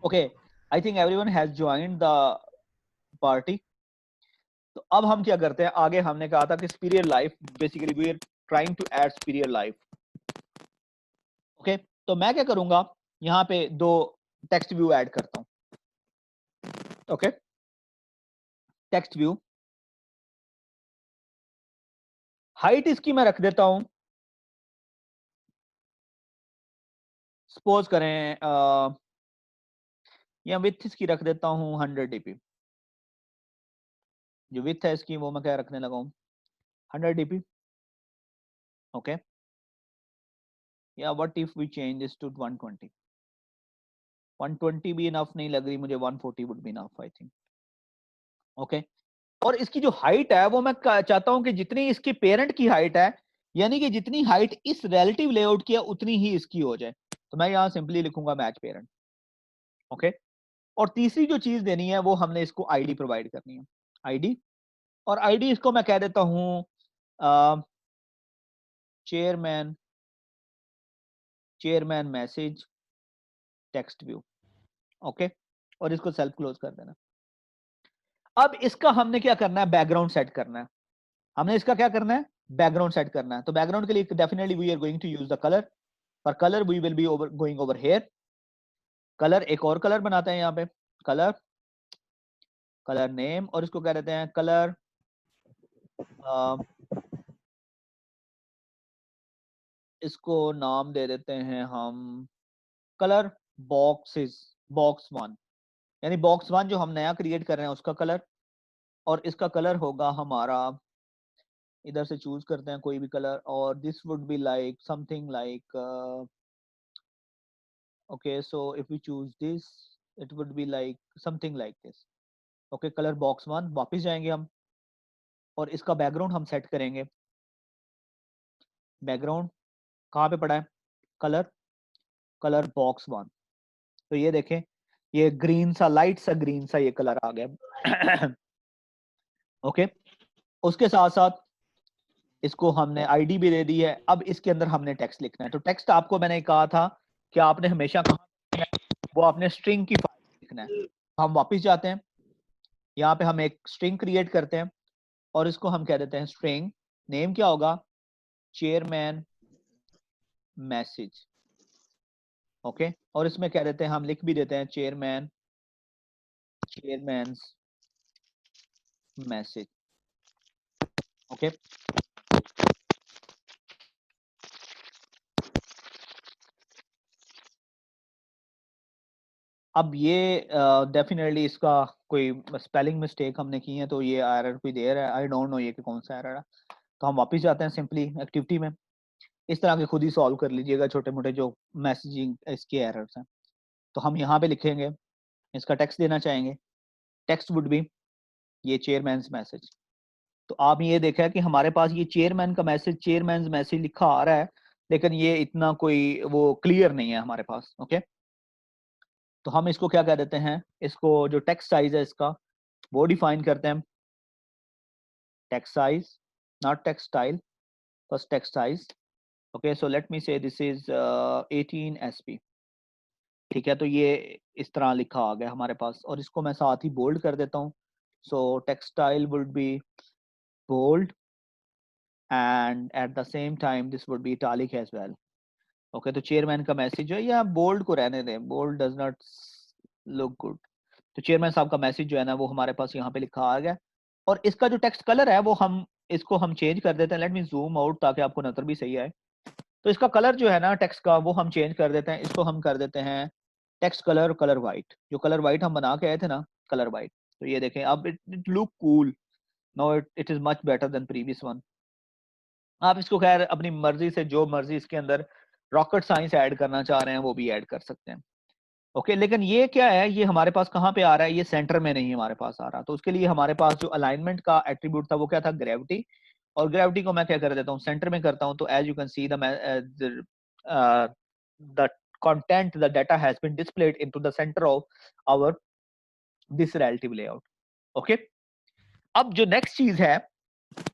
Okay, I think everyone has joined the party. तो अब हम क्या करते हैं, आगे हमने कहा था कि superior life, basically we are trying to add superior life. Okay, तो मैं क्या करूंगा, यहाँ पे दो टेक्स्ट व्यू ऐड करता हूं। ओके, टेक्स्ट व्यू, हाइट इसकी मैं रख देता हूं, सपोज करें या विथ इसकी रख देता हूं 100 dp। जो विथ है इसकी वो मैं क्या रखने लगा हूं, 100 dp। ओके, या what if we change this to 120। 120 भी इनफ नहीं लग रही मुझे, 140 would be enough I think. Okay, और इसकी जो हाइट है वो मैं चाहता हूं कि जितनी इसकी पेरेंट की हाइट है, यानी कि जितनी हाइट इस रिलेटिव लेआउट की है उतनी ही इसकी हो जाए। तो मैं यहां सिंपली लिखूंगा मैच पेरेंट। ओके, और तीसरी जो चीज देनी है वो हमने इसको आईडी प्रोवाइड करनी है, आईडी। और आईडी इसको मैं कह देता हूं chairman, chairman message text view. Okay, और इसको सेल्फ क्लोज कर देना। अब इसका हमने क्या करना है, बैकग्राउंड सेट करना है। हमने इसका क्या करना है, बैकग्राउंड सेट करना है। तो बैकग्राउंड के लिए definitely we are going to use the colour. For colour we will be over going over here. Colour, एक और कलर बनाते हैं यहाँ पे, कलर, कलर नेम, और इसको कह देते हैं कलर इसको नाम दे देते हैं हम कलर बॉक्सेस, बॉक्स वन, यानी बॉक्स वन जो हम नया क्रिएट कर रहे हैं उसका कलर। और इसका कलर होगा हमारा, इधर से चूज करते हैं कोई भी कलर, और this would be like something like okay, so if we choose this it would be like something like this. Okay, colour box one, वापस जाएंगे हम और इसका बैकग्राउंड हम सेट करेंगे। बैकग्राउंड कहाँ पे पड़ा है, कलर, कलर बॉक्स वन। तो ये देखें, ये ग्रीन सा, लाइट सा ग्रीन सा ये कलर आ गया। ओके, उसके साथ साथ इसको हमने आईडी भी दे दी है। अब इसके अंदर हमने टेक्स्ट लिखना है। तो टेक्स्ट आपको मैंने कहा था कि आपने हमेशा कहा वो आपने स्ट्रिंग की फाइल लिखना है। हम वापस जाते हैं, यहाँ पे हम एक स्ट्रिंग क्रिएट करते हैं और इसको हम कह देते हैं स्ट्रिंग नेम क्या होगा, चेयरमैन मैसेज। ओके, और इसमें कह देते हैं, हम लिख भी देते हैं चेयरमैन, चेयरमैन्स मैसेज। ओके, अब ये डेफिनेटली इसका कोई स्पेलिंग मिस्टेक हमने की है तो ये एरर कोई दे रहा है, आई डोंट नो ये कि कौन सा एरर है। तो हम वापस जाते हैं सिंपली एक्टिविटी में। इस तरह के खुद ही सॉल्व कर लीजिएगा छोटे मोटे जो मैसेजिंग इसके एरर्स हैं। तो हम यहाँ पे लिखेंगे, इसका टेक्स्ट देना चाहेंगे, टेक्स्ट वुड बी ये चेयरमैन्स मैसेज। तो आप ये देखा है कि हमारे पास ये चेयरमैन का मैसेज, चेयरमैन मैसेज लिखा आ रहा है, लेकिन ये इतना कोई वो क्लियर नहीं है हमारे पास। ओके, तो हम इसको क्या कह देते हैं, इसको जो टेक्स्ट साइज है इसका वो डिफाइन करते हैं, text size, not text style, first text size. Okay, so let मी से दिस इज 18 SP। ठीक है, तो ये इस तरह लिखा आ गया हमारे पास, और इसको मैं साथ ही बोल्ड कर देता हूँ। So text style would be bold and at the same time this would be italic as well. Okay, तो चेयरमैन का मैसेज है, या बोल्ड को रहने दें, bold does not look good. तो चेयरमैन साहब का मैसेज जो है ना वो हमारे पास यहाँ पे लिखा आ गया। और इसका जो टेक्स्ट कलर है वो हम इसको हम चेंज कर देते हैं। लेट मी जूम आउट ताकि आपको नजर भी सही आए। तो इसका कलर जो है ना टेक्स्ट का वो हम चेंज कर देते हैं, इसको हम कर देते हैं टेक्स्ट कलर, कलर वाइट। जो कलर वाइट हम बना के आए थे ना, कलर वाइट। तो ये देखें अब it look cool now, it is much better than previous one. आप इसको खैर अपनी मर्जी से जो मर्जी इसके अंदर रॉकेट साइंस ऐड करना चाह रहे हैं वो भी ऐड कर सकते हैं। ओके, लेकिन ये क्या है, ये हमारे पास कहाँ पे आ रहा है, ये सेंटर में नहीं हमारे पास आ रहा। तो उसके लिए हमारे पास जो अलाइनमेंट का एट्रीब्यूट था वो क्या था, ग्रेविटी। और ग्रेविटी को मैं क्या कर देता हूँ, सेंटर में करता हूँ। तो as you can see the content, the data has been displayed into the center of our this relative layout. Okay, अब जो नेक्स्ट चीज है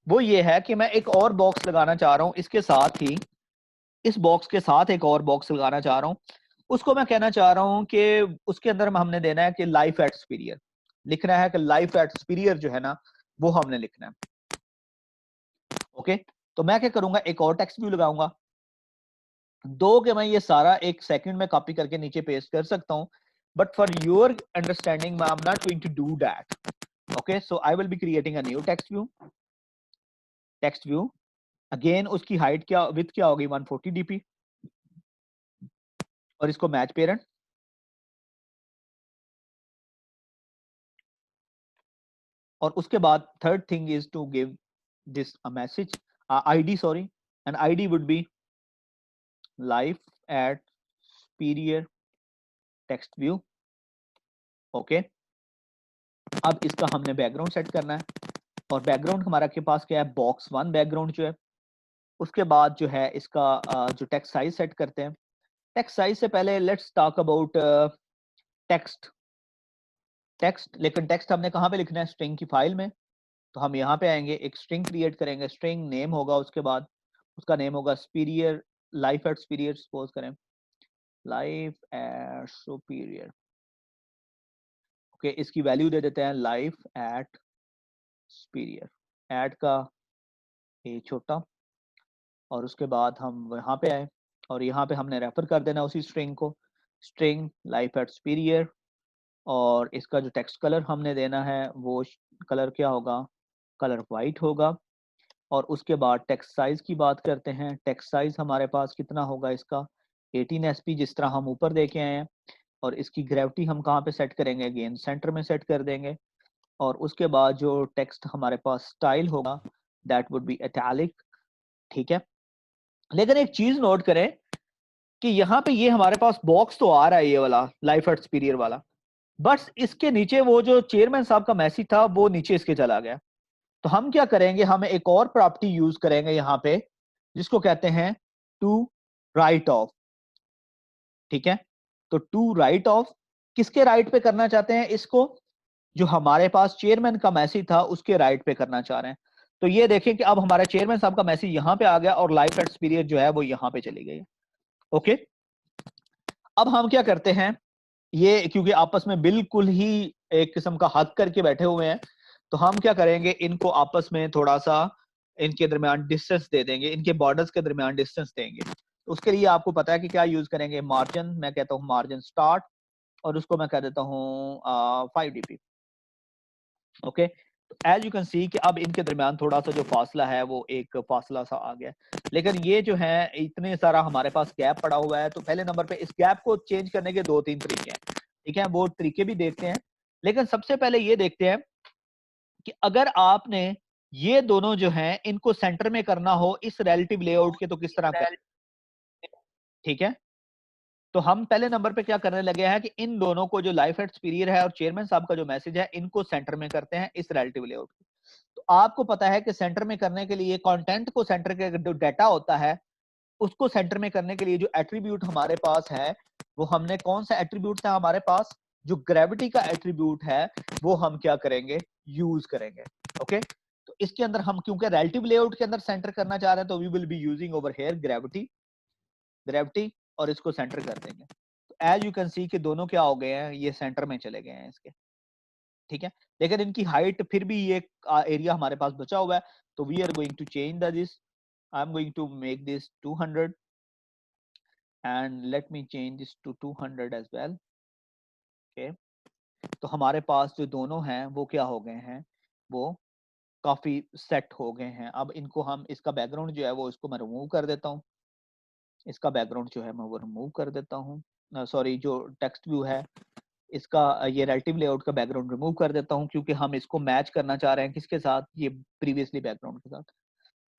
वो ये है कि मैं एक और बॉक्स लगाना चाह रहा हूं इसके साथ ही, इस बॉक्स के साथ एक और बॉक्स लगाना चाह रहा हूं। उसको मैं कहना चाह रहा हूं कि उसके अंदर हमने देना है कि लाइफ एट सुपीरियर लिखना है, कि लाइफ एट सुपीरियर जो है ना वो हमने लिखना है। ओके, तो मैं क्या करूंगा, एक और टेक्स्ट व्यू लगाऊंगा। दो के मैं ये सारा एक सेकंड में कॉपी करके नीचे पेस्ट कर सकता हूं, but for your understanding I am not going to do that. Okay, so I will be creating a new text view. Text view again, उसकी हाइट क्या, विड्थ क्या होगी, 140 डीपी, और इसको मैच पेरेंट। और उसके बाद third thing is to give this a message ID, sorry, and ID would be life at superior text view. Okay, अब इसका हमने बैकग्राउंड सेट करना है, और बैकग्राउंड हमारा के पास क्या है, बॉक्स 1 बैकग्राउंड जो है। उसके बाद जो है इसका जो टेक्स्ट साइज सेट करते हैं। टेक्स्ट साइज से पहले let's talk about text. Text, लेकिन टेक्स्ट हमने कहाँ पे लिखना है, स्ट्रिंग की फाइल में। तो हम यहाँ पे आएंगे, एक स्ट्रिंग क्रिएट करेंगे, स्ट्रिंग नेम होगा, उसके बाद उसका नेम होगा superior, life at superior suppose करें, लाइफ एट सुपीरियर। ओके, इसकी वैल्यू दे देते हैं लाइफ एट सुपीरियर, एट का ए छोटा, और उसके बाद हम यहाँ पे आए, और यहाँ पे हमने रेफर कर देना उसी स्ट्रिंग को, स्ट्रिंग लाइफ एट सुपीरियर। और इसका जो टेक्स्ट कलर हमने देना है वो कलर क्या होगा, कलर वाइट होगा। और उसके बाद टेक्स्ट साइज की बात करते हैं। टेक्स्ट साइज हमारे पास कितना होगा इसका, 18 SP, जिस तरह हम ऊपर देखे आए हैं। और इसकी ग्रेविटी हम कहाँ पे सेट करेंगे, अगेन सेंटर में सेट कर देंगे। और उसके बाद जो टेक्स्ट हमारे पास स्टाइल होगा दैट वुड बी इटैलिक। ठीक है, लेकिन एक चीज नोट करें कि यहाँ पे ये हमारे पास बॉक्स तो आ रहा है, ये वाला लाइफ एट सुपीरियर वाला, बट इसके नीचे वो जो चेयरमैन साहब का मैसेज था वो नीचे इसके चला गया। तो हम क्या करेंगे, हम एक और प्रॉपर्टी यूज करेंगे यहाँ पे, जिसको कहते हैं टू राइट ऑफ। ठीक है, तो टू राइट ऑफ किसके राइट पे करना चाहते हैं इसको, जो हमारे पास चेयरमैन का मैसेज था उसके राइट पे करना चाह रहे हैं। तो ये देखें कि अब हमारे चेयरमैन साहब का मैसेज यहाँ पे आ गया, और लाइफ एट सुपीरियर जो है वो यहाँ पे चली गई। ओके, अब हम क्या करते हैं, ये क्योंकि आपस में बिल्कुल ही एक किस्म का हक करके बैठे हुए हैं, तो हम क्या करेंगे, इनको आपस में थोड़ा सा इनके दरमियान डिस्टेंस दे देंगे, इनके बॉर्डर्स के दरमियान डिस्टेंस देंगे। तो उसके लिए आपको पता है कि क्या यूज करेंगे, मार्जिन, मैं कहता हूँ मार्जिन स्टार्ट, और उसको मैं कह देता हूँ 5 dp। Okay, as you can see कि अब इनके दरमियान थोड़ा सा जो फासला है वो एक फासला सा आ गया। लेकिन ये जो है इतने सारा हमारे पास गैप पड़ा हुआ है, तो पहले नंबर पे इस गैप को चेंज करने के 2-3 तरीके हैं। ठीक है, वो तरीके भी देखते हैं, लेकिन सबसे पहले ये देखते हैं कि अगर आपने ये दोनों जो हैं इनको सेंटर में करना हो इस रिलेटिव लेआउट के, तो किस तरह कर। ठीक है, तो हम पहले नंबर पे क्या करने लगे हैं कि इन दोनों को, जो लाइफ एट सुपीरियर है और चेयरमैन साहब का जो मैसेज है, इनको सेंटर में करते हैं इस रिलेटिव लेआउट। तो आपको पता है कि सेंटर में करने के लिए कंटेंट को, सेंटर के जो डाटा होता है उसको सेंटर में करने के लिए जो एट्रीब्यूट हमारे पास है, वो हमने कौन सा एट्रीब्यूट था हमारे पास, जो ग्रेविटी का एट्रीब्यूट है वो हम क्या करेंगे, यूज करेंगे। ओके, तो इसके अंदर हम क्योंकि रिलेटिव लेआउट के अंदर सेंटर करना चाह रहे हैं, तो we will be using over here gravity, gravity, और इसको सेंटर कर देंगे। तो एज यू कैन सी कि दोनों क्या हो गए हैं, ये सेंटर में चले गए हैं इसके। ठीक है, लेकिन इनकी हाइट फिर भी ये एरिया हमारे पास बचा हुआ है, तो we are going to change this. I am going to make this 200 and let me change this to 200 as well। Okay, तो हमारे पास जो दोनों हैं वो क्या हो गए हैं, वो काफी सेट हो गए हैं। अब इनको हम, इसका बैकग्राउंड जो है वो इसको मैं रिमूव कर देता हूँ, इसका बैकग्राउंड जो है मैं वो रिमूव कर देता हूँ। सॉरी, जो टेक्स्ट व्यू है इसका, ये रिलेटिव लेआउट का बैकग्राउंड रिमूव कर देता हूँ, क्योंकि हम इसको मैच करना चाह रहे हैं किसके साथ, ये प्रीवियसली बैकग्राउंड के साथ।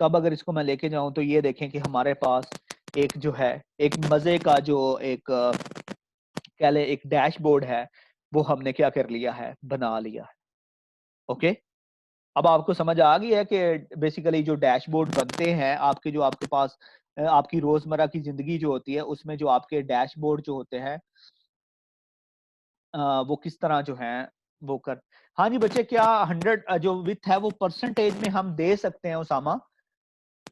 तो अब अगर इसको मैं लेके जाऊं, तो ये देखें कि हमारे पास एक जो है, एक मजे का जो एक कह ले एक डैशबोर्ड है, वो हमने क्या कर लिया है, बना लिया है। ओके, अब आपको समझ आ गई है कि बेसिकली जो डैशबोर्ड बनते हैं आपके, जो आपके पास आपकी रोजमर्रा की जिंदगी जो होती है उसमें जो आपके डैशबोर्ड जो होते हैं वो किस तरह जो है वो कर। हाँ जी बच्चे, क्या 100 जो विथ है वो परसेंटेज में हम दे सकते हैं उसामा,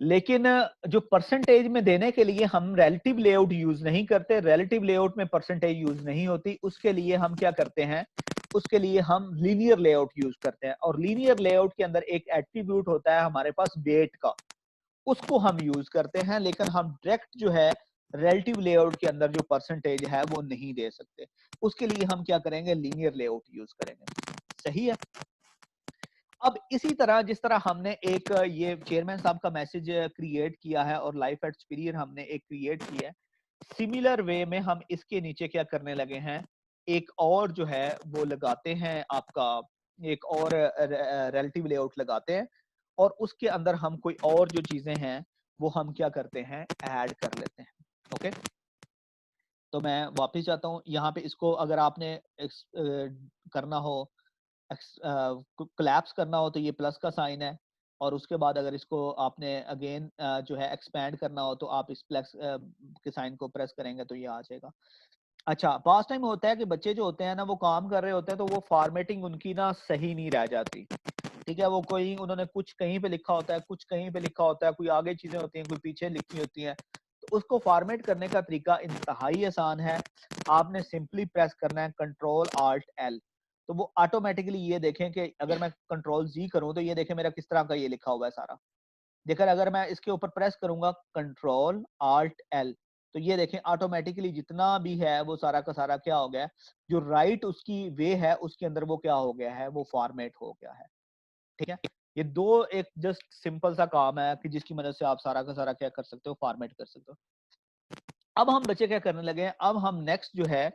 लेकिन जो परसेंटेज में देने के लिए हम रिलेटिव लेआउट यूज नहीं करते, रिलेटिव लेआउट में परसेंटेज यूज नहीं होती, उसके लिए हम क्या करते हैं, उसके लिए हम लीनियर लेआउट यूज करते हैं। और लीनियर लेआउट के अंदर एक एट्रीब्यूट होता है हमारे पास वेट का, उसको हम यूज करते हैं, लेकिन हम डायरेक्ट जो है रिलेटिव लेआउट के अंदर जो परसेंटेज है वो नहीं दे सकते। उसके लिए हम क्या करेंगे, लीनियर लेआउट यूज करेंगे। सही है। अब इसी तरह जिस तरह हमने एक ये चेयरमैन साहब का मैसेज क्रिएट किया है और लाइफ एट सुपीरियर हमने एक क्रिएट किया है, सिमिलर वे में हम इसके नीचे क्या करने लगे हैं, एक और जो है वो लगाते हैं, आपका एक और रिलेटिव लेआउट लगाते हैं, और उसके अंदर हम कोई और जो चीजें हैं वो हम क्या करते हैं, ऐड कर लेते हैं। ओके, तो मैं वापस जाता हूँ यहाँ पे। इसको अगर आपने करना हो, कोलैप्स करना हो तो ये प्लस का साइन है, और उसके बाद अगर इसको आपने अगेन जो है एक्सपैंड करना हो तो आप इस प्लस के साइन को प्रेस करेंगे तो ये आ जाएगा। अच्छा, पास टाइम होता है कि बच्चे जो होते हैं ना वो काम कर रहे होते हैं तो वो फॉर्मेटिंग उनकी ना सही नहीं रह जाती। ठीक है, वो कोई उन्होंने कुछ कहीं पे लिखा होता है, कुछ कहीं पे लिखा होता है, कोई आगे चीजें होती हैं, कोई पीछे लिखी होती हैं। तो उसको फॉर्मेट करने का तरीका इंतहाई आसान है। आपने सिंपली प्रेस करना है कंट्रोल आल्ट एल, तो वो ऑटोमेटिकली ये देखें कि अगर मैं कंट्रोल जी करूं तो ये देखें मेरा किस तरह का ये लिखा हुआ है सारा। देखकर अगर मैं इसके ऊपर प्रेस करूंगा कंट्रोल आल्ट एल, तो ये देखें ऑटोमेटिकली जितना भी है वो सारा का सारा क्या हो गया है, जो राइट उसकी वे है उसके अंदर वो क्या हो गया है, वो फॉर्मेट हो गया है। ठीक है, ये दो एक जस्ट सिंपल सा काम है कि जिसकी मदद से आप सारा का सारा क्या कर सकते हो, फॉर्मेट कर सकते हो। अब हम बच्चे क्या करने लगे हैं, अब हम नेक्स्ट जो है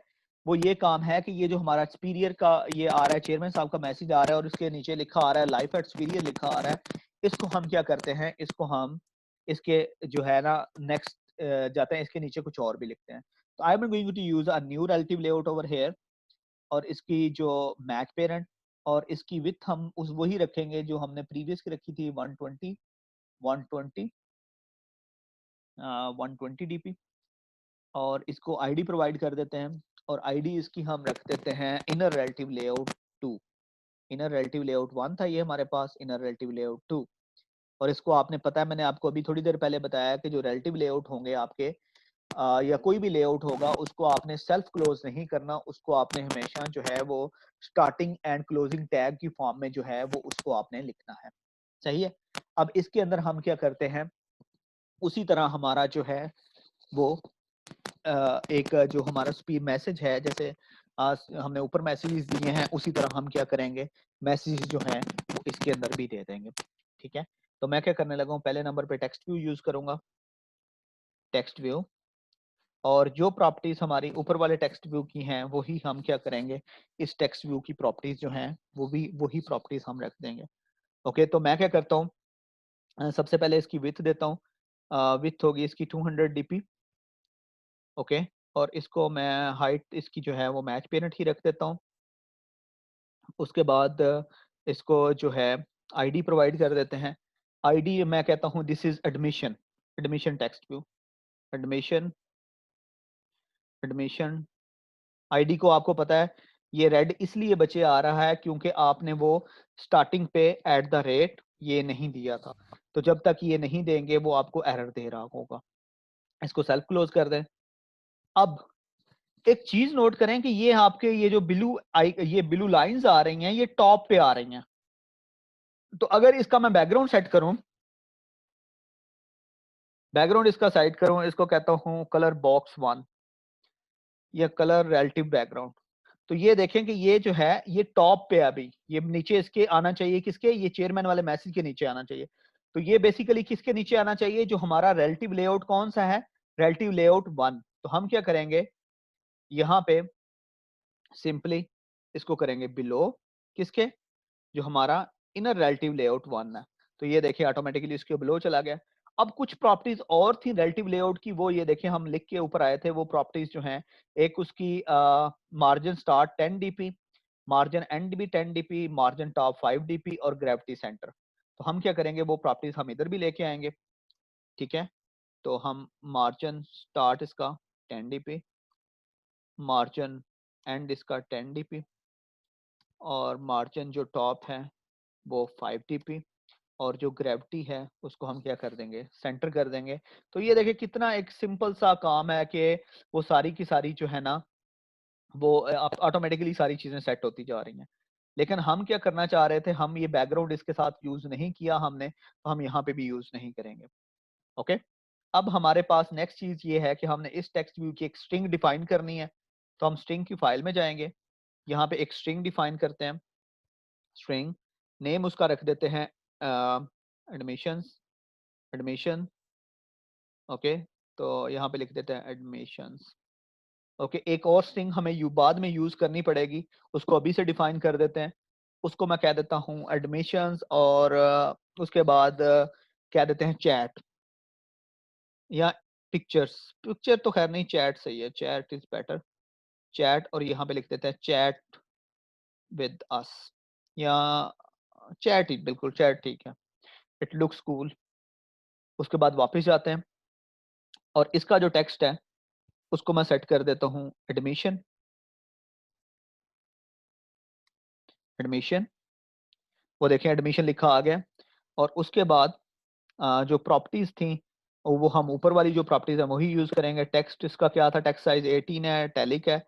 वो ये काम है कि ये जो हमारा सुपीरियर का ये आ रहा है, चेयरमैन साहब का मैसेज आ रहा है और इसके नीचे लिखा आ रहा है लाइफ एट सुपीरियर लिखा आ रहा है, इसको हम क्या करते हैं, इसको हम इसके जो है ना नेक्स्ट जाते हैं, इसके नीचे कुछ और भी लिखते हैं। तो I am going to use a new relative layout over here, और इसकी जो मैच पेरेंट और इसकी विथ हम उस वही रखेंगे जो हमने प्रीवियस की रखी थी, 120 120 120 डीपी, और इसको आईडी प्रोवाइड कर देते हैं, और आईडी इसकी हम रख देते हैं inner relative layout 2। Inner relative layout 1 था ये हमारे पास, इनर रिलेटिव लेआउट 2। और इसको आपने पता है, मैंने आपको अभी थोड़ी देर पहले बताया कि जो रिलेटिव लेआउट होंगे आपके या कोई भी लेआउट होगा उसको आपने सेल्फ क्लोज नहीं करना, उसको आपने हमेशा जो है वो स्टार्टिंग एंड क्लोजिंग टैग की फॉर्म में जो है वो उसको आपने लिखना है। सही है। अब इसके अंदर हम क्या करते हैं, उसी तरह हमारा जो है वो एक जो हमारा स्पीड मैसेज है, जैसे हमने ऊपर मैसेजेस दिए हैं उसी तरह हम क्या करेंगे, मैसेज जो हैं वो इसके अंदर भी दे देंगे। ठीक है, तो मैं क्या करने लगा हूँ, पहले नंबर पे टेक्स्ट व्यू यूज करूंगा, टेक्स्ट व्यू, और जो प्रॉपर्टीज हमारी ऊपर वाले टेक्स्ट व्यू की हैं वही हम क्या करेंगे, इस टेक्स्ट व्यू की प्रॉपर्टीज जो हैं वो भी वही प्रॉपर्टीज हम रख देंगे। ओके, तो मैं क्या करता हूँ, सबसे पहले इसकी विथ देता हूँ, विथ होगी इसकी 200 डीपी। ओके, और इसको मैं हाइट इसकी जो है वो मैच पेरेंट ही रख देता हूँ। उसके बाद इसको जो है आईडी प्रोवाइड कर देते हैं। आईडी मैं कहता हूँ this is admission, admission text view, admission, admission. ID को आपको पता है ये रेड इसलिए बचे आ रहा है क्योंकि आपने वो स्टार्टिंग पे एट द रेट ये नहीं दिया था, तो जब तक ये नहीं देंगे वो आपको एरर दे रहा होगा। इसको सेल्फ क्लोज कर दें। अब एक चीज नोट करें कि ये आपके ये जो ये ब्लू लाइंस आ रही हैं ये टॉप पे आ रही हैं, तो अगर इसका मैं बैकग्राउंड सेट करूं, बैकग्राउंड इसका सेट करूं, इसको कहता हूं कलर बॉक्स 1 या कलर रिलेटिव बैकग्राउंड, तो ये देखें कि ये जो है ये टॉप पे है, अभी ये नीचे इसके आना चाहिए, किसके, ये चेयरमैन वाले मैसेज के नीचे आना चाहिए। तो ये बेसिकली किसके नीचे आना चाहिए, जो हमारा रिलेटिव लेआउट कौन सा है, रिलेटिव लेआउट 1। तो हम क्या करेंगे, यहाँ पे सिंपली इसको करेंगे बिलो, किसके, जो हमारा इनर रिलेटिव लेआउट 1 है। तो ये देखिए ऑटोमेटिकली इसके बिलो चला गया। अब कुछ प्रॉपर्टीज और थी रिलेटिव लेआउट की, वो ये देखिए हम लिख के ऊपर आए थे, वो प्रॉपर्टीज जो हैं, एक उसकी margin start 10 DP, margin and भी 10 डीपी, मार्जिन टॉप 5 डीपी और ग्रेविटी सेंटर। तो हम क्या करेंगे, वो प्रॉपर्टीज हम इधर भी लेके आएंगे। ठीक है, तो हम मार्जिन स्टार्ट इसका 10 डीपी, मार्जिन एंड इसका 10 डीपी, और मार्जिन जो टॉप है वो 5 डीपी, और जो ग्रेविटी है उसको हम क्या कर देंगे, सेंटर कर देंगे। तो ये देखिए कितना एक सिंपल सा काम है कि वो सारी की सारी जो है ना वो ऑटोमेटिकली सारी चीजें सेट होती जा रही हैं। लेकिन हम क्या करना चाह रहे थे, हम ये बैकग्राउंड इसके साथ यूज नहीं किया हमने, तो हम यहाँ पे भी यूज नहीं करेंगे। ओके, अब हमारे पास नेक्स्ट चीज ये है कि हमने इस टेक्स्ट व्यू की एक स्ट्रिंग डिफाइन करनी है। तो हम स्ट्रिंग की फाइल में जाएंगे, यहाँ पे एक स्ट्रिंग डिफाइन करते हैं। स्ट्रिंग नेम उसका रख देते हैं एडमिशंस, एडमिशन। ओके, तो यहाँ पे लिख देते हैं एडमिशंस। ओके, एक और स्ट्रिंग हमें बाद में यूज करनी पड़ेगी, उसको अभी से डिफाइन कर देते हैं। उसको मैं कह देता हूँ एडमिशंस, और उसके बाद कह देते हैं चैट या पिक्चर्स। पिक्चर तो खैर नहीं, चैट सही है, चैट इज बेटर। चैट, और यहाँ पे लिख देते हैं चैट विद अस, या चैट ही, बिल्कुल चैट ठीक है, इट लुक्स कूल। उसके बाद वापस जाते हैं और इसका जो टेक्स्ट है उसको मैं सेट कर देता हूँ एडमिशन, एडमिशन। वो देखें एडमिशन लिखा आ गया। और उसके बाद जो प्रॉपर्टीज थी वो हम ऊपर वाली जो प्रॉपर्टीज है वही यूज करेंगे। टेक्स्ट इसका क्या था, टेक्स्ट साइज 18 है, टैलिक है।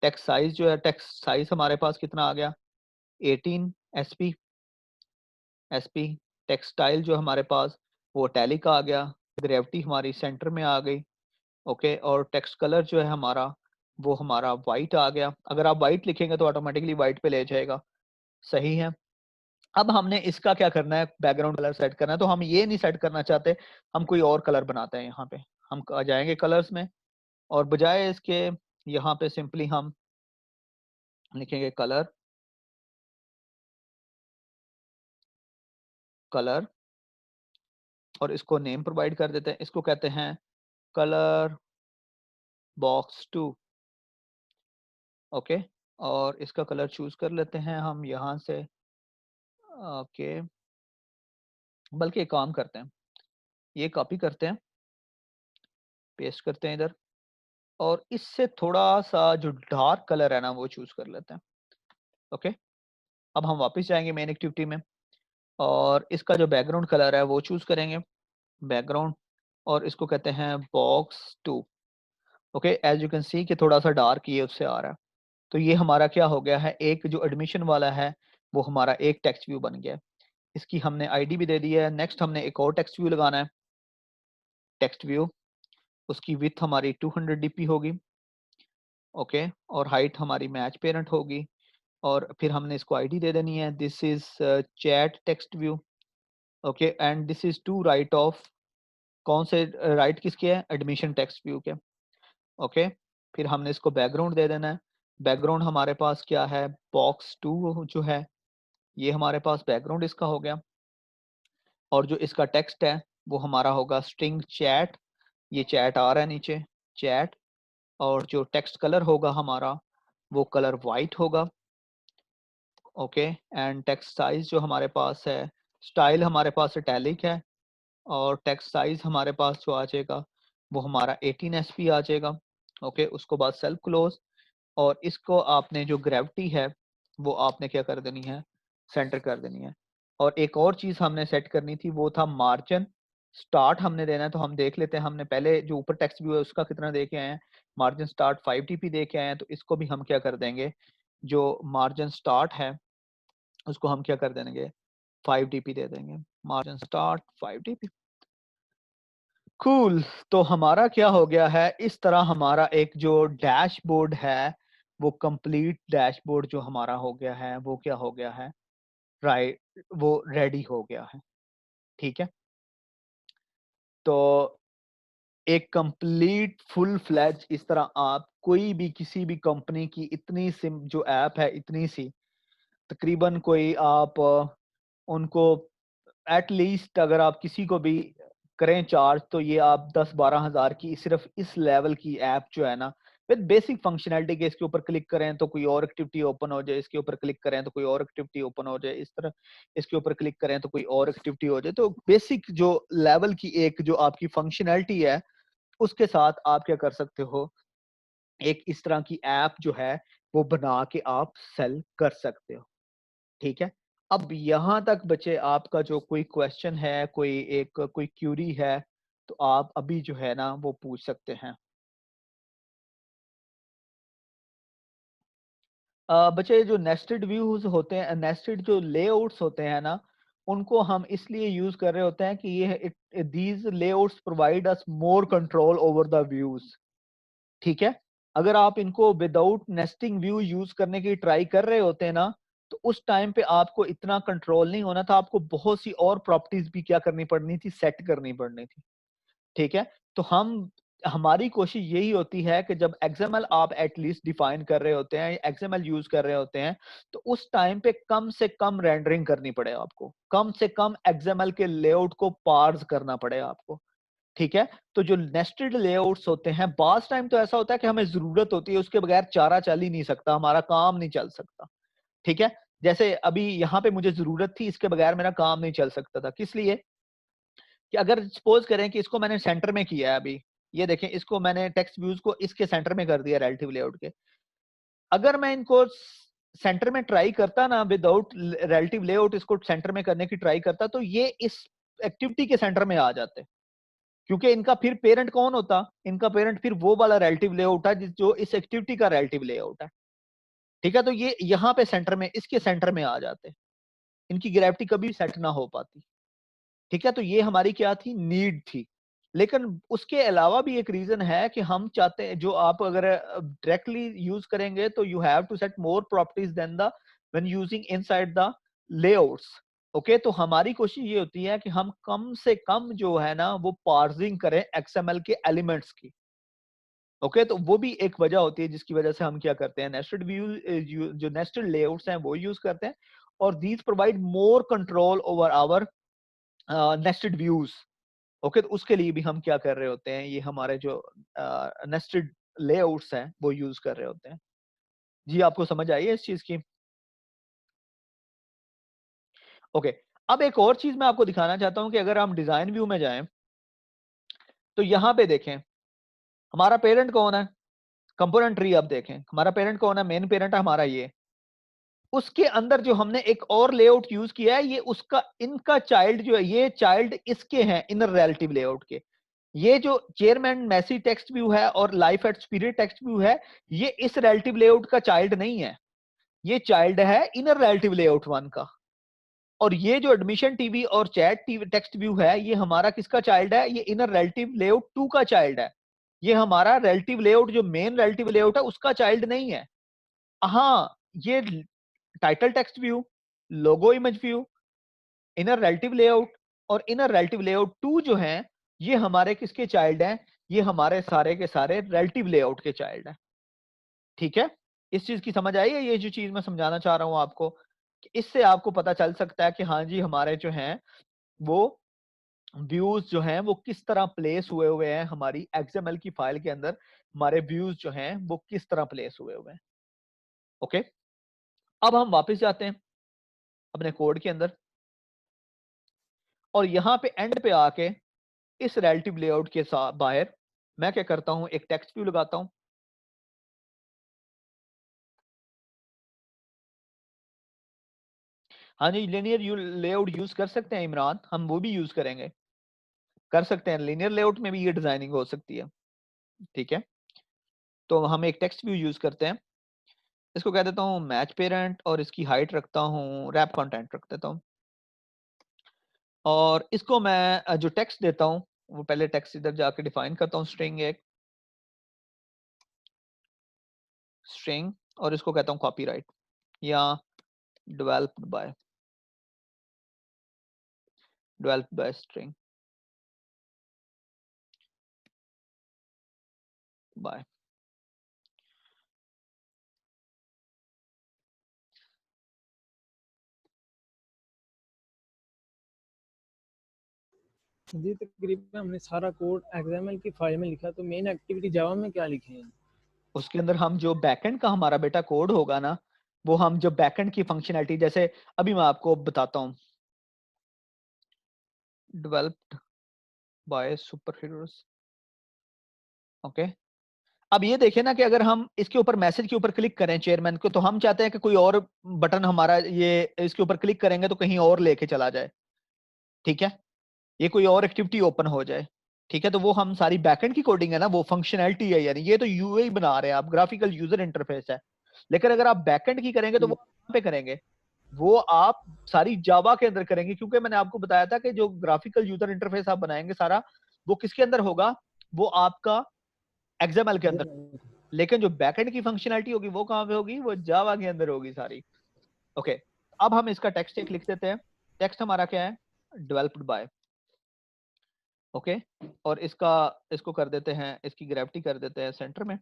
टेक्स्ट साइज जो है, टेक्स्ट साइज हमारे पास कितना आ गया, 18 एसपी, एसपी। टेक्स्ट स्टाइल जो हमारे पास वो टैलिक आ गया। ग्रेविटी हमारी सेंटर में आ गई। ओके, और टेक्स्ट कलर जो है हमारा वो हमारा वाइट आ गया। अगर आप वाइट लिखेंगे तो ऑटोमेटिकली वाइट पे ले जाएगा, सही है। अब हमने इसका क्या करना है, बैकग्राउंड कलर सेट करना है। तो हम ये नहीं सेट करना चाहते, हम कोई और कलर बनाते हैं। यहाँ पे हम आ जाएंगे कलर्स में, और बजाय इसके यहाँ पे सिंपली हम लिखेंगे कलर, कलर, और इसको नेम प्रोवाइड कर देते हैं। इसको कहते हैं कलर बॉक्स 2। ओके, और इसका कलर चूज कर लेते हैं हम यहाँ से। ओके, बल्कि एक काम करते हैं, ये कॉपी करते हैं, पेस्ट करते हैं इधर, और इससे थोड़ा सा जो डार्क कलर है ना वो चूज कर लेते हैं। ओके, अब हम वापस जाएंगे मेन एक्टिविटी में, और इसका जो बैकग्राउंड कलर है वो चूज करेंगे, बैकग्राउंड, और इसको कहते हैं box 2। Okay, as you can see कि थोड़ा सा डार्क ये उससे आ रहा है। तो ये हमारा क्या हो गया है, एक जो एडमिशन वाला है वो हमारा एक टेक्स्ट व्यू बन गया है। इसकी हमने आईडी भी दे दी है। नेक्स्ट हमने एक और टेक्स्ट व्यू लगाना है, टेक्स्ट व्यू। उसकी विथ हमारी 200 डीपी होगी। ओके, और हाइट हमारी मैच पेरेंट होगी। और फिर हमने इसको आईडी दे देनी है, this is chat text view. Okay, and this is to right of, कौन से राइट किसके है, एडमिशन टेक्स्ट व्यू के। ओके, फिर हमने इसको बैकग्राउंड दे देना है। बैकग्राउंड हमारे पास क्या है, बॉक्स 2 जो है, ये हमारे पास बैकग्राउंड इसका हो गया। और जो इसका टेक्स्ट है वो हमारा होगा स्ट्रिंग चैट, ये चैट आ रहा है नीचे, चैट। और जो टेक्स्ट कलर होगा हमारा वो कलर वाइट होगा। ओके, एंड टेक्स्ट साइज जो हमारे पास है, स्टाइल हमारे पास इटैलिक है, और टेक्स्ट साइज हमारे पास जो आ जाएगा वो हमारा 18 एसपी आ जाएगा। ओके, उसको बाद सेल्फ क्लोज, और इसको आपने जो ग्रेविटी है वो आपने क्या कर देनी है, सेंटर कर देनी है। और एक और चीज हमने सेट करनी थी, वो था मार्जिन स्टार्ट हमने देना है। तो हम देख लेते हैं, हमने पहले जो ऊपर टेक्स्ट व्यू है उसका कितना दे के आए हैं, मार्जिन स्टार्ट 5 dp दे के आए हैं। तो इसको भी हम क्या कर देंगे, जो मार्जिन स्टार्ट है उसको हम क्या कर देंगे, 5 dp दे देंगे, मार्जिन स्टार्ट 5 dp। कूल, तो हमारा क्या हो गया है, इस तरह हमारा एक जो डैशबोर्ड है वो कंप्लीट डैशबोर्ड जो हमारा हो गया है वो क्या हो गया है, राइट, वो रेडी हो गया है। ठीक है, तो एक कंप्लीट फुल फ्लैज इस तरह आप कोई भी किसी भी कंपनी की इतनी सिम जो ऐप है इतनी सी, तकरीबन कोई आप उनको एट लीस्ट अगर आप किसी को भी करें चार्ज, तो ये आप 10-12 हज़ार की सिर्फ इस लेवल की ऐप जो है ना, विद बेसिक फंक्शनैलिटी के, इसके ऊपर क्लिक करें तो कोई और एक्टिविटी ओपन हो जाए, इसके ऊपर क्लिक करें तो कोई और एक्टिविटी ओपन हो जाए, इस तरह इसके ऊपर क्लिक करें तो कोई और एक्टिविटी हो जाए। तो बेसिक जो लेवल की एक जो आपकी फंक्शनैलिटी है उसके साथ आप क्या कर सकते हो, एक इस तरह की ऐप जो है वो बना के आप सेल कर सकते हो। ठीक है, अब यहाँ तक बच्चे आपका जो कोई क्वेश्चन है, कोई क्यूरी है, तो आप अभी जो है ना वो पूछ सकते हैं। बच्चे जो नेस्टेड व्यूज होते हैं, नेस्टेड जो लेआउट्स होते हैं ना, उनको हम इसलिए यूज कर रहे होते हैं कि ये these layouts provide us more control over the views. ठीक है, अगर आप इनको विदाउट नेस्टिंग व्यू यूज करने की ट्राई कर रहे होते हैं ना, तो उस टाइम पे आपको इतना कंट्रोल नहीं होना था, आपको बहुत सी और प्रॉपर्टीज भी क्या करनी पड़नी थी, सेट करनी पड़नी थी। ठीक है, तो हमारी कोशिश यही होती है कि जब एक्सएमएल आप एटलीस्ट डिफाइन कर रहे होते हैं, एक्सएमएल यूज कर रहे होते हैं, तो उस टाइम पे कम से कम रेंडरिंग करनी पड़े आपको, कम से कम एक्सएमएल के लेआउट को पार्स करना पड़े आपको। ठीक है, तो जो नेस्टेड लेआउट्स होते हैं, बास टाइम तो ऐसा होता है कि हमें जरूरत होती है, उसके बगैर चारा चल ही नहीं सकता, हमारा काम नहीं चल सकता। ठीक है, जैसे अभी यहाँ पे मुझे जरूरत थी, इसके बगैर मेरा काम नहीं चल सकता था। किस लिए? कि अगर सपोज करें कि इसको मैंने सेंटर में किया है, अभी ये देखें, इसको मैंने टेक्स्ट व्यूज को इसके सेंटर में कर दिया रिलेटिव लेआउट के। अगर मैं इनको सेंटर में ट्राई करता ना, विदाउट रिलेटिव लेआउट इसको सेंटर में करने की ट्राई करता, तो ये इस एक्टिविटी के सेंटर में आ जाते, क्योंकि इनका फिर पेरेंट कौन होता, इनका पेरेंट फिर वो वाला रिलेटिव लेआउट है जो इस एक्टिविटी का रिलेटिव लेआउट है। ठीक है, तो ये यहाँ पे सेंटर में, इसके सेंटर में आ जाते, इनकी ग्रेविटी कभी सेट ना हो पाती। ठीक है, तो ये हमारी क्या थी, नीड थी। लेकिन उसके अलावा भी एक रीजन है कि हम चाहते हैं, जो आप अगर डायरेक्टली यूज करेंगे तो you have to set more properties then the when using inside the layouts. Okay, तो हमारी कोशिश ये होती है कि हम कम से कम जो है ना वो पार्सिंग करें एक्सएमएल के एलिमेंट्स की। ओके, तो वो भी एक वजह होती है जिसकी वजह से हम क्या करते हैं, नेस्टेड व्यू, जो नेस्टेड लेआउट्स हैं वो यूज करते हैं, और these provide more control over our nested views. Okay, तो उसके लिए भी हम क्या कर रहे होते हैं, ये हमारे जो नेस्टेड लेआउट्स हैं वो यूज कर रहे होते हैं। जी, आपको समझ आई है इस चीज की? ओके, अब एक और चीज मैं आपको दिखाना चाहता हूं कि अगर हम डिजाइन व्यू में जाएं, तो यहां पे देखें हमारा पेरेंट कौन है, कंपोनेंट ट्री। अब देखें हमारा पेरेंट कौन है, मेन पेरेंट है हमारा ये। उसके अंदर जो हमने एक और लेआउट यूज किया है, ये उसका, इनका चाइल्ड जो है, ये चाइल्ड इसके हैं इनर रिलेटिव लेआउट के। ये जो चेयरमैन मैसी टेक्स्ट व्यू है और life at spirit text view है, ये इस रिलेटिव लेआउट का चाइल्ड नहीं है, ये चाइल्ड है इनर रिलेटिव लेआउट वन का। और ये जो एडमिशन टीवी और चैट टीवी टेक्स्ट व्यू है, ये हमारा किसका चाइल्ड है, ये इनर रिलेटिव लेआउट टू का चाइल्ड है। ये हमारा रिलेटिव लेआउट, जो मेन रिलेटिव लेआउट है, उसका चाइल्ड नहीं है। हाँ, ये title text view, logo image view, inner relative layout और इनर रिलेटिव लेआउट टू जो हैं, ये हमारे किसके चाइल्ड हैं, ये हमारे सारे के सारे रिलेटिव लेआउट के चाइल्ड हैं। ठीक है, इस चीज की समझ आई है? ये जो चीज मैं समझाना चाह रहा हूं आपको, कि इससे आपको पता चल सकता है कि हाँ जी, हमारे जो हैं वो व्यूज जो हैं वो किस तरह प्लेस हुए हुए हैं, हमारी एक्सएमएल की फाइल के अंदर हमारे व्यूज जो हैं वो किस तरह प्लेस हुए हुए हैं। ओके, अब हम वापस जाते हैं अपने कोड के अंदर, और यहाँ पे एंड पे आके इस रिलेटिव लेआउट के साथ बाहर मैं क्या करता हूं, एक टेक्स्ट व्यू लगाता हूं। हाँ जी, लीनियर लेआउट यूज कर सकते हैं इमरान, हम वो भी यूज करेंगे, कर सकते हैं, लीनियर लेआउट में भी ये डिजाइनिंग हो सकती है। ठीक है, तो हम एक टेक्स्ट व्यू यूज करते हैं, इसको कह देता हूँ मैच पेरेंट, और इसकी हाइट रखता हूँ रैप कंटेंट रख देता हूँ। और इसको मैं जो टेक्स्ट देता हूँ, वो पहले टेक्स्ट इधर जाके डिफाइन करता हूँ, स्ट्रिंग एक स्ट्रिंग, और इसको कहता हूँ कॉपीराइट या डेवलप्ड बाय स्ट्रिंग बाय। जी, तकरीबन हमने सारा कोड एक्सएमएल की फाइल में लिखा, तो मेन एक्टिविटी जावा में क्या लिखे हैं? उसके अंदर हम जो बैकएंड का हमारा बेटा कोड होगा ना, वो हम जो बैकएंड की फंक्शनैलिटी, जैसे अभी मैं आपको बताता हूँ, developed by super heroes. Okay, अब ये देखें ना कि अगर हम इसके ऊपर मैसेज के ऊपर क्लिक करें चेयरमैन को, तो हम चाहते हैं कि कोई और बटन हमारा ये इसके ऊपर क्लिक करेंगे तो कहीं और लेके चला जाए, ठीक है, ये कोई और एक्टिविटी ओपन हो जाए, ठीक है। तो वो हम सारी बैकएंड की कोडिंग है ना, वो फंक्शनैलिटी है, यानी ये तो यूआई बना रहे हैं आप, ग्राफिकल यूजर इंटरफेस है। लेकिन अगर आप बैकएंड की करेंगे तो वो कहां पे करेंगे, वो आप सारी जावा के अंदर करेंगे, क्योंकि मैंने आपको बताया था कि जो ग्राफिकल यूजर इंटरफेस आप बनाएंगे सारा, वो किसके अंदर होगा, वो आपका एक्सएमएल के अंदर। लेकिन जो बैकएंड की फंक्शनैलिटी होगी वो कहां पे होगी, वो जावा के अंदर होगी सारी। ओके, अब हम इसका टेक्स्ट एक लिख देते हैं। टेक्स्ट हमारा क्या है, डेवलप्ड बाय, ओके। और इसको कर देते हैं, इसकी ग्रेविटी कर देते हैं सेंटर में,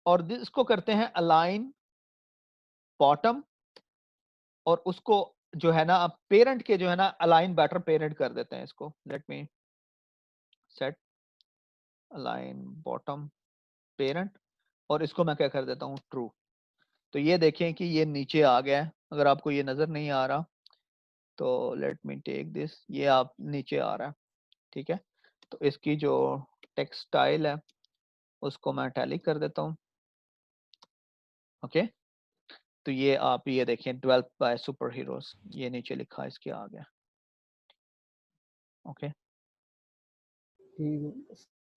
और इसको करते हैं अलाइन बॉटम, और उसको जो है ना पेरेंट के जो है ना अलाइन बेटर पेरेंट कर देते हैं इसको। Let me set align bottom parent, और इसको मैं क्या कर देता हूँ, ट्रू। तो ये देखें कि ये नीचे आ गया है, अगर आपको ये नजर नहीं आ रहा तो लेट मी टेक दिस, ये आप नीचे आ रहा है, ठीक है। तो इसकी जो टेक्स्ट स्टाइल है उसको मैं टैली कर देता हूँ, ओके। तो ये आप ये देखें, डेवलप्ड बाय सुपर हीरोज, ये नीचे लिखा है, इसके आ गया, ओके।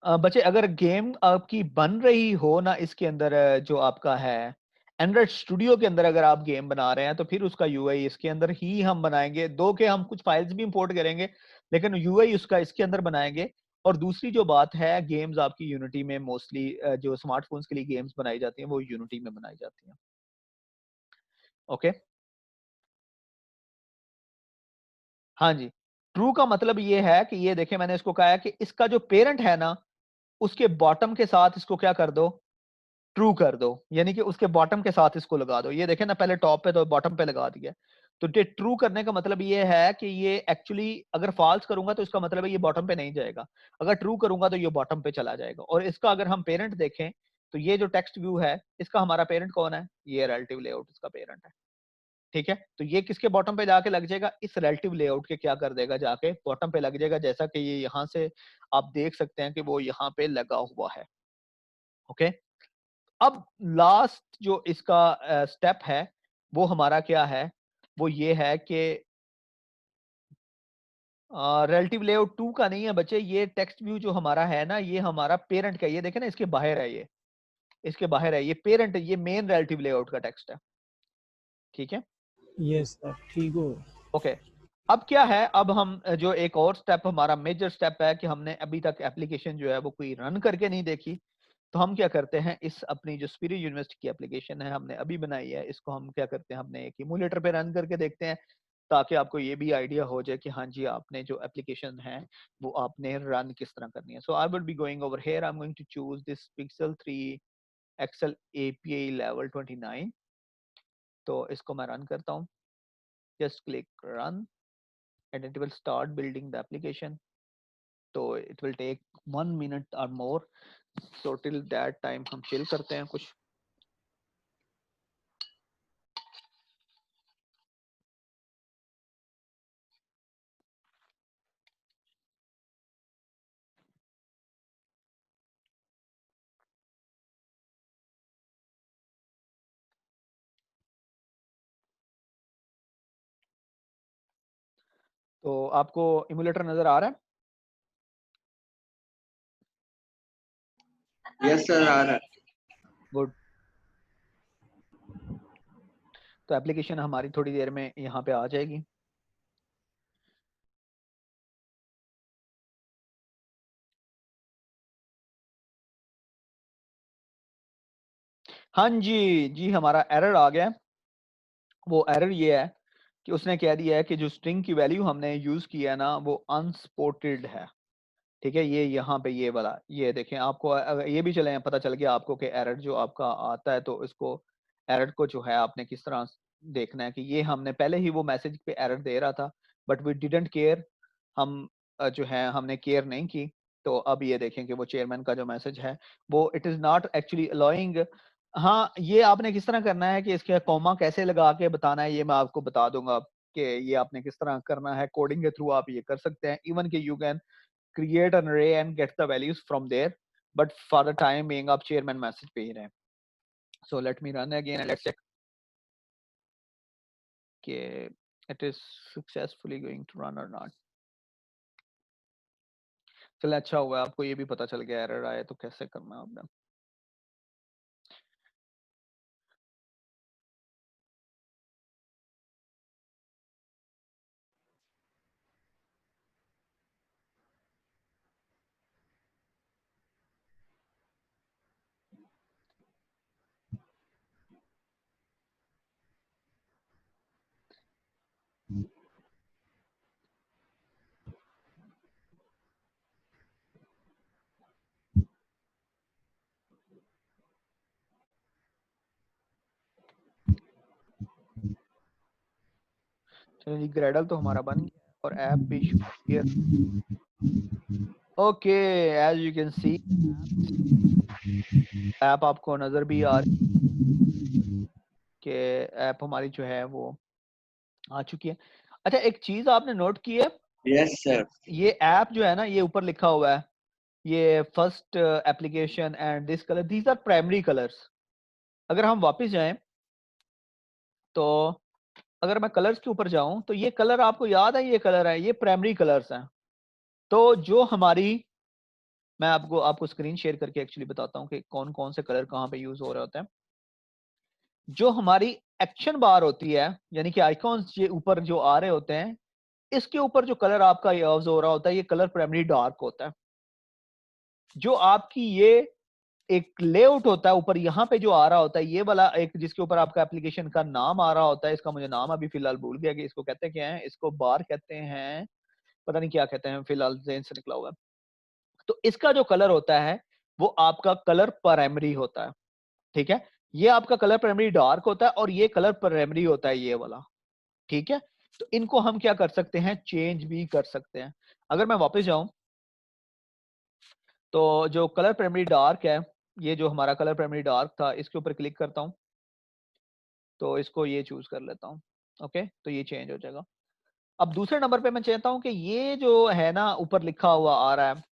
बच्चे अगर गेम आपकी बन रही हो ना इसके अंदर, जो आपका है एंड्रॉइड स्टूडियो के अंदर, अगर आप गेम बना रहे हैं तो फिर उसका यूआई इसके अंदर ही हम बनाएंगे। दो के हम कुछ फाइल्स भी इंपोर्ट करेंगे, लेकिन यूआई उसका इसके अंदर बनाएंगे। और दूसरी जो बात है, गेम्स आपकी यूनिटी में मोस्टली, जो स्मार्टफोन्स के लिए गेम्स बनाई जाती हैं वो यूनिटी में बनाई जाती हैं, ओके। हाँ जी, ट्रू का मतलब ये है कि ये देखें, मैंने इसको कहा है कि इसका जो पेरेंट है ना, उसके बॉटम के साथ इसको क्या कर दो, ट्रू कर दो, यानी कि उसके बॉटम के साथ इसको लगा दो। ये देखें ना, पहले टॉप पे तो बॉटम पे लगा दिया। तो ये ट्रू करने का मतलब ये है कि ये एक्चुअली अगर फॉल्स करूंगा तो इसका मतलब है ये बॉटम पे नहीं जाएगा, अगर ट्रू करूंगा तो ये बॉटम पे चला जाएगा। और इसका अगर हम पेरेंट देखें तो ये जो टेक्स्ट व्यू है, इसका हमारा पेरेंट कौन है, ये रिलेटिव लेआउट इसका पेरेंट है, ठीक है। तो ये किसके बॉटम पे जाके लग जाएगा, इस रिलेटिव लेआउट के क्या कर देगा, जाके बॉटम पे लग जाएगा, जैसा कि ये यहाँ से आप देख सकते हैं कि वो यहाँ पे लगा हुआ है, ओके। अब लास्ट जो इसका स्टेप है वो हमारा क्या है, वो ये है कि रिलेटिव लेआउट 2 का नहीं है बच्चे, ये टेक्स्ट व्यू जो हमारा है ना, ये हमारा पेरेंट का, ये देखे ना इसके बाहर है, ये इसके बाहर है, ये पेरेंट, ये मेन रिलेटिव लेआउट का टेक्स्ट है, ठीक है। यस सर, ठीक हो। ओके, अब क्या है, अब हम जो एक और स्टेप, हमारा मेजर स्टेप है कि हमने अभी तक एप्लीकेशन जो है वो कोई रन करके नहीं देखी। तो हम क्या करते हैं, इस अपनी जो स्पिरिट यूनिवर्सिटी की एप्लीकेशन है हमने अभी बनाई है, इसको हम क्या करते हैं, हमने एक इमुलेटर पे रन करके देखते हैं, ताकि आपको ये भी आइडिया हो जाए कि हाँ जी, आपने जो एप्लीकेशन है वो आपने रन किस तरह करनी है। So I will be going over here, I am going to choose this pixel 3 XL API level 29। तो इसको मैं रन करता हूँ, just click run and it will start building the application. So it will take 1 minute or more. So till that time हम chill करते हैं कुछ। तो आपको इमुलेटर नजर आ रहा है? यस सर, आ रहा है। गुड। तो एप्लीकेशन हमारी थोड़ी देर में यहाँ पे आ जाएगी। हाँ जी जी, हमारा एरर आ गया। वो एरर ये है कि उसने कह दिया है कि जो स्ट्रिंग की वैल्यू हमने यूज किया है ना वो अनसपोर्टेड है, ठीक है। ये यहाँ पे ये वाला, ये देखें, आपको अगर ये भी चले पता चल गया आपको कि एरर जो आपका आता है, तो इसको एरर को जो है आपने किस तरह देखना है, कि ये हमने पहले ही वो मैसेज पे एरर दे रहा था, बट वी डिडंट केयर, हम जो है हमने केयर नहीं की। तो अब ये देखें कि वो चेयरमैन का जो मैसेज है वो it is not actually allowing. हाँ, ये आपने किस तरह करना है कि इसके कॉमा कैसे लगा के बताना है, ये मैं आपको बता दूंगा कि ये आपने किस तरह करना है। कोडिंग के थ्रू आप ये कर सकते हैं, इवन कि you can create an array and get the values from there। But for the time being आप चेयरमैन मैसेज पे ही रहे. So let me run again and let's check कि it is successfully going to run और not. चलो अच्छा हुआ आपको ये भी पता चल गया एरर आए तो कैसे करना है आपने. चलो जी ग्रेडल तो हमारा बन गया और ऐप भी here. Okay as you can see app आपको नजर भी आ रही कि ऐप हमारी जो है वो आ चुकी है. अच्छा एक चीज आपने नोट की है. Yes sir. ये ऐप जो है ना ये ऊपर लिखा हुआ है ये first application and this colour these are primary colours. अगर हम वापस जाएं तो अगर मैं कलर्स के ऊपर जाऊं तो ये कलर आपको याद है ये कलर है ये प्राइमरी कलर्स हैं. तो जो हमारी मैं आपको स्क्रीन शेयर करके एक्चुअली बताता हूँ कि कौन कौन से कलर कहाँ पे यूज हो रहे होते हैं. जो हमारी एक्शन बार होती है यानी कि आइकॉन्स ये ऊपर जो आ रहे होते हैं इसके ऊपर जो कलर आपका यूज हो रहा होता है ये कलर प्राइमरी डार्क होता है. जो आपकी ये एक लेआउट होता है ऊपर यहाँ पे जो आ रहा होता है ये वाला एक जिसके ऊपर आपका एप्लीकेशन का नाम आ रहा होता है. इसका मुझे नाम अभी फिलहाल भूल गया कि इसको कहते क्या है. इसको बार कहते हैं पता नहीं क्या कहते हैं फिलहाल ज़हन से निकला हुआ है. तो इसका जो कलर होता है वो आपका कलर प्राइमरी होता है. ठीक है ये आपका कलर प्राइमरी डार्क होता है और ये कलर प्राइमरी होता है ये वाला. ठीक है तो इनको हम क्या कर सकते हैं चेंज भी कर सकते हैं. अगर मैं वापस जाऊं तो जो कलर प्राइमरी डार्क है ये जो हमारा कलर प्राइमरी डार्क था इसके ऊपर क्लिक करता हूं तो इसको ये चूज कर लेता हूं. ओके तो ये चेंज हो जाएगा. अब दूसरे नंबर पे मैं चाहता हूं कि ये जो है ना ऊपर लिखा हुआ आ रहा है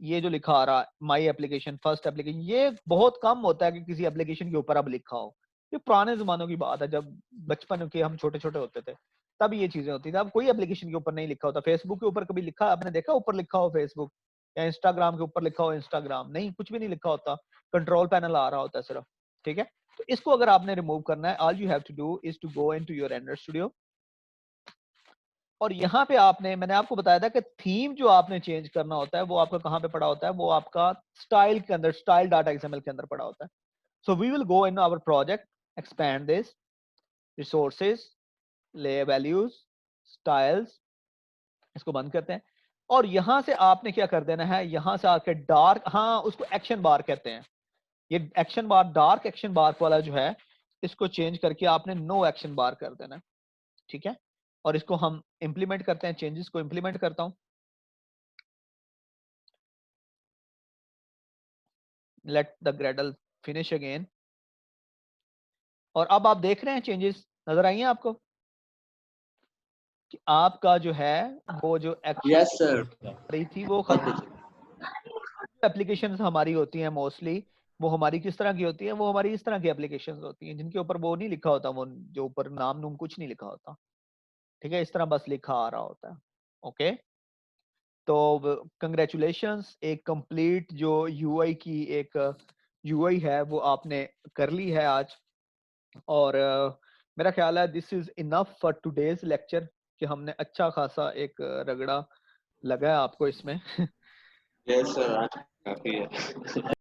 ये जो लिखा आ रहा है माई एप्लीकेशन फर्स्ट एप्लीकेशन ये बहुत कम होता है कि किसी एप्लीकेशन के ऊपर अब लिखा हो. ये पुराने जमानों की बात है जब बचपन के हम छोटे छोटे होते थे तब ये चीजें होती थी. अब कोई एप्लीकेशन के ऊपर नहीं लिखा होता. फेसबुक के ऊपर कभी लिखा आपने देखा ऊपर लिखा हो फेसबुक या इंस्टाग्राम के ऊपर लिखा हो इंस्टाग्राम नहीं कुछ भी नहीं लिखा होता. कंट्रोल पैनल आ रहा होता है सिर्फ. ठीक है तो इसको अगर आपने रिमूव करना है all you have to do is to go into your render studio और यहाँ पे आपने मैंने आपको बताया था कि थीम जो आपने चेंज करना होता है वो आपका कहाँ पे पड़ा होता है वो आपका स्टाइल के अंदर स्टाइल डाटा एक्सएमएल के अंदर पड़ा होता है. So we will go in our project expand this resources ले वैल्यूज स्टाइल्स इसको बंद करते हैं और यहां से आपने क्या कर देना है यहां से आके डार्क हाँ उसको एक्शन बार कहते हैं. ये एक्शन बार डार्क एक्शन बार वाला जो है इसको चेंज करके आपने नो एक्शन बार कर देना है. ठीक है और इसको हम इंप्लीमेंट करते हैं चेंजेस को इंप्लीमेंट करता हूं. Let the Gradle finish again और अब आप देख रहे हैं चेंजेस नजर आई हैं आपको कि आपका जो है वो जो एक्शन यस सर. रही थी वो खत्म. एप्लीकेशंस हमारी होती हैं मोस्टली वो हमारी किस तरह की होती है वो हमारी इस तरह की एप्लीकेशंस होती हैं जिनके ऊपर वो नहीं लिखा होता वो जो ऊपर नाम नूम कुछ नहीं लिखा होता. ठीक है इस तरह बस लिखा आ रहा होता है. ओके तो कंग्रेचुलेशंस एक कंप्लीट जो यूआई की एक यूआई है वो आपने कर ली है आज. और मेरा ख्याल है this is enough for today's lecture कि हमने अच्छा खासा एक रगड़ा लगाया आपको इसमें. Yes sir. काफी है.